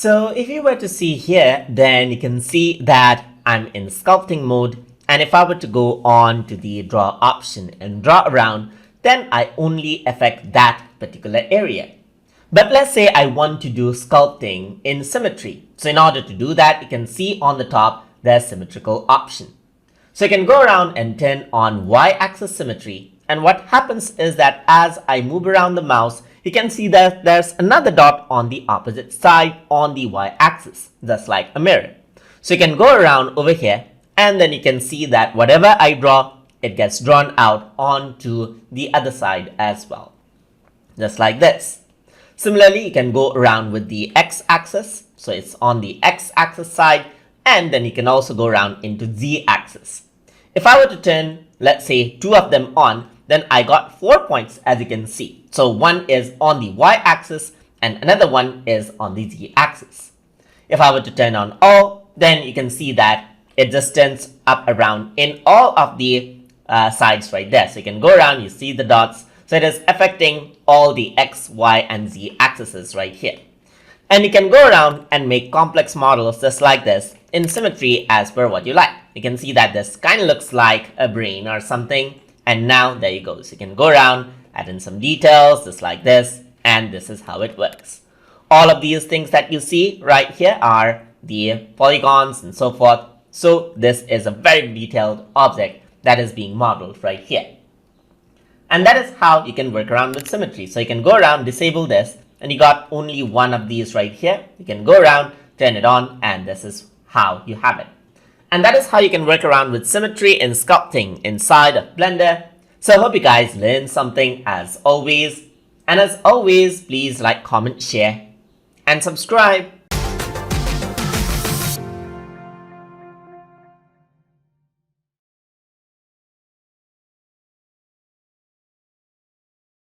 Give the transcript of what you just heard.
So if you were to see here, then you can see that I'm in sculpting mode. And if I were to go on to the draw option and draw around, then I only affect that particular area. But let's say I want to do sculpting in symmetry. So in order to do that, you can see on the top, there's symmetrical option. So you can go around and turn on y-axis symmetry. And what happens is that as I move around the mouse, you can see that there's another dot on the opposite side on the y-axis, just like a mirror. So you can go around over here, and then you can see that whatever I draw, it gets drawn out onto the other side as well, just like this. Similarly, you can go around with the x-axis, so it's on the x-axis side, and then you can also go around into z-axis. If I were to turn, let's say, two of them on, then I got 4 points, as you can see. So one is on the y-axis and another one is on the z-axis. If I were to turn on all, then you can see that it just turns up around in all of the sides right there. So you can go around, you see the dots. So it is affecting all the x, y, and z axes right here. And you can go around and make complex models just like this in symmetry as per what you like. You can see that this kind of looks like a brain or something. And now there you go. So you can go around, add in some details just like this. And this is how it works. All of these things that you see right here are the polygons and so forth. So this is a very detailed object that is being modeled right here. And that is how you can work around with symmetry. So you can go around, disable this, and you got only one of these right here. You can go around, turn it on, and this is how you have it. And that is how you can work around with symmetry in sculpting inside of Blender. So I hope you guys learned something as always. And as always, please like, comment, share, and subscribe.